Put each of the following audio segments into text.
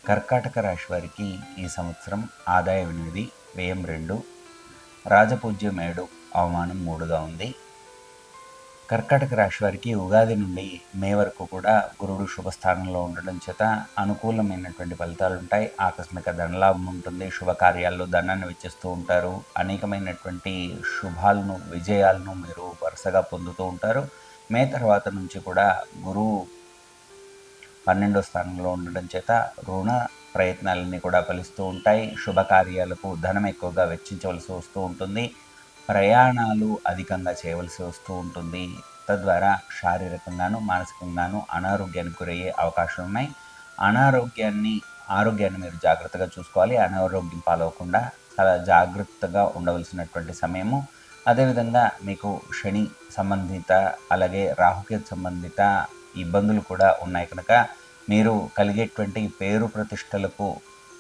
కర్కాటక రాశి వారికి ఈ సంవత్సరం ఆదాయం 8, వ్యయం 2, రాజపూజ్యం 7, అవమానం 3గా ఉంది. కర్కాటక రాశి వారికి ఉగాది నుండి మే వరకు కూడా గురుడు శుభస్థానంలో ఉండడం చేత అనుకూలమైనటువంటి ఫలితాలు ఉంటాయి. ఆకస్మిక ధనలాభం ఉంటుంది. శుభకార్యాల్లో ధనాన్ని వెచ్చిస్తూ ఉంటారు. అనేకమైనటువంటి శుభాలను, విజయాలను మీరు వరుసగా పొందుతూ ఉంటారు. మే తర్వాత నుంచి కూడా గురువు 12వ స్థానంలో ఉండడం చేత రుణ ప్రయత్నాలన్నీ కూడా ఫలిస్తూ ఉంటాయి. శుభకార్యాలకు ధనం ఎక్కువగా వెచ్చించవలసి వస్తూ ఉంటుంది. ప్రయాణాలు అధికంగా చేయవలసి వస్తూ ఉంటుంది. తద్వారా శారీరకంగాను మానసికంగాను అనారోగ్యానికి గురయ్యే అవకాశాలు ఉన్నాయి. ఆరోగ్యాన్ని మీరు జాగ్రత్తగా చూసుకోవాలి. అనారోగ్యం పాలవకుండా చాలా జాగ్రత్తగా ఉండవలసినటువంటి సమయము. అదేవిధంగా మీకు శని సంబంధిత అలాగే రాహుకేతు సంబంధిత ఇబ్బందులు కూడా ఉన్నాయి కనుక మీరు కలిగేటువంటి పేరు ప్రతిష్టలకు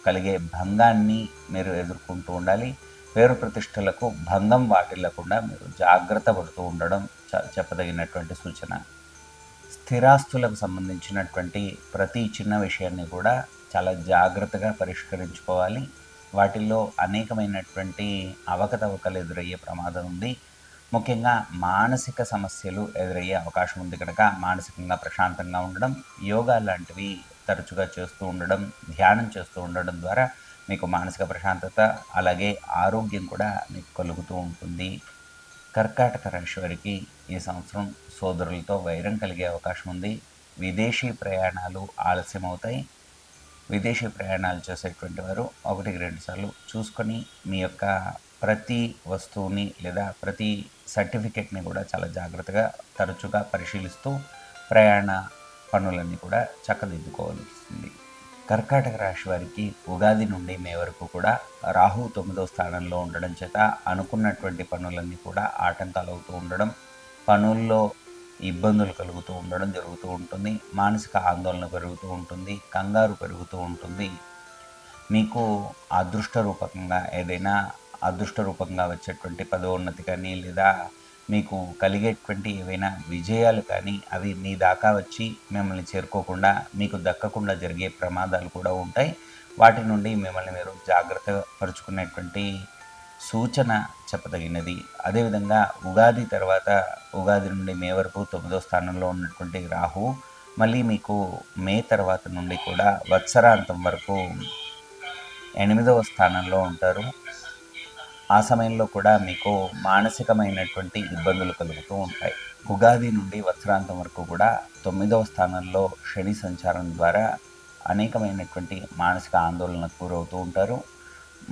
కలిగే భంగాన్ని మీరు ఎదుర్కొంటూ ఉండాలి. పేరు ప్రతిష్టలకు భంగం వాటిల్లకుండా మీరు జాగ్రత్త పడుతూ ఉండడం చెప్పదగినటువంటి సూచన. స్థిరాస్తులకు సంబంధించినటువంటి ప్రతి చిన్న విషయాన్ని కూడా చాలా జాగ్రత్తగా పరిష్కరించుకోవాలి. వాటిల్లో అనేకమైనటువంటి అవకతవకలు ఎదురయ్యే ప్రమాదం ఉంది. ముఖ్యంగా మానసిక సమస్యలు ఎదురయ్యే అవకాశం ఉంది కనుక మానసికంగా ప్రశాంతంగా ఉండడం, యోగా లాంటివి తరచుగా చేస్తూ ఉండడం, ధ్యానం చేస్తూ ఉండడం ద్వారా మీకు మానసిక ప్రశాంతత అలాగే ఆరోగ్యం కూడా మీకు కలుగుతూ ఉంటుంది. కర్కాటక రాశి వారికి ఈ సంవత్సరం సోదరులతో వైరం కలిగే అవకాశం ఉంది. విదేశీ ప్రయాణాలు ఆలస్యం అవుతాయి. విదేశీ ప్రయాణాలు చేసేటువంటి వారు 1-2 సార్లు చూసుకొని మీ యొక్క ప్రతి వస్తువుని లేదా ప్రతి సర్టిఫికెట్ని కూడా చాలా జాగ్రత్తగా తరచుగా పరిశీలిస్తూ ప్రయాణ పనులన్నీ కూడా చక్కదిద్దుకోవాల్సింది. కర్కాటక రాశి వారికి ఉగాది నుండి మే వరకు కూడా రాహు 9వ స్థానంలో ఉండడం చేత అనుకున్నటువంటి పనులన్నీ కూడా ఆటంకాలు అవుతూ ఉండడం, పనుల్లో ఇబ్బందులు కలుగుతూ ఉండడం జరుగుతూ ఉంటుంది. మానసిక ఆందోళన పెరుగుతూ ఉంటుంది. కంగారు పెరుగుతూ ఉంటుంది. మీకు అదృష్ట రూపంగా వచ్చేటువంటి పదోన్నతి కానీ లేదా మీకు కలిగేటువంటి ఏవైనా విజయాలు కానీ అవి మీ దాకా వచ్చి మిమ్మల్ని చేరుకోకుండా మీకు దక్కకుండా జరిగే ప్రమాదాలు కూడా ఉంటాయి. వాటి నుండి మిమ్మల్ని మీరు జాగ్రత్త పరుచుకునేటువంటి సూచన చెప్పదగినది. అదేవిధంగా ఉగాది నుండి మే వరకు 9వ స్థానంలో ఉన్నటువంటి రాహు మళ్ళీ మీకు మే తర్వాత నుండి కూడా వత్సరాంతం వరకు 8వ స్థానంలో ఉంటారు. ఆ సమయంలో కూడా మీకు మానసికమైనటువంటి ఇబ్బందులు కలుగుతూ ఉంటాయి. ఉగాది నుండి వత్సరాంతం వరకు కూడా 9వ స్థానంలో శని సంచారం ద్వారా అనేకమైనటువంటి మానసిక ఆందోళనకు గురవుతూ ఉంటారు.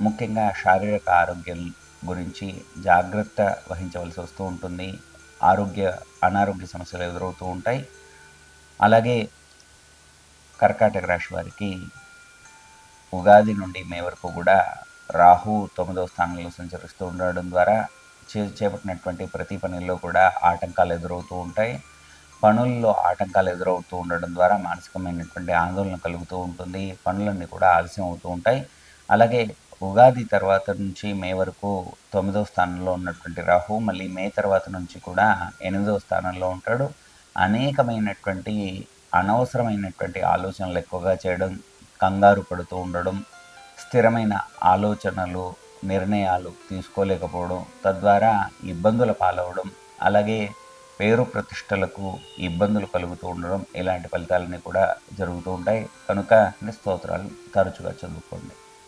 ముఖ్యంగా శారీరక ఆరోగ్యం గురించి జాగ్రత్త వహించవలసి వస్తూ ఉంటుంది. అనారోగ్య సమస్యలు ఎదురవుతూ ఉంటాయి. అలాగే కర్కాటక రాశి వారికి ఉగాది నుండి మే వరకు కూడా రాహు 9వ స్థానంలో సంచరిస్తూ ఉండడం ద్వారా చేపట్టినటువంటి ప్రతి పనుల్లో కూడా ఆటంకాలు ఎదురవుతూ ఉంటాయి. పనుల్లో ఆటంకాలు ఎదురవుతూ ఉండడం ద్వారా మానసికమైనటువంటి ఆందోళన కలుగుతూ ఉంటుంది. పనులన్నీ కూడా ఆలస్యం అవుతూ ఉంటాయి. అలాగే ఉగాది తర్వాత నుంచి మే వరకు 9వ స్థానంలో ఉన్నటువంటి రాహు మళ్ళీ మే తర్వాత నుంచి కూడా 8వ స్థానంలో ఉంటాడు. అనేకమైనటువంటి అనవసరమైనటువంటి ఆలోచనలు ఎక్కువగా చేయడం, కంగారు పడుతూ ఉండడం, స్థిరమైన ఆలోచనలు నిర్ణయాలు తీసుకోలేకపోవడం, తద్వారా ఇబ్బందుల పాలవడం, అలాగే పేరు ప్రతిష్టలకు ఇబ్బందులు కలుగుతూ ఉండడం, ఇలాంటి ఫలితాలన్నీ కూడా జరుగుతూ ఉంటాయి. కనుక స్తోత్రాలు తరచుగా చదువుకోండి.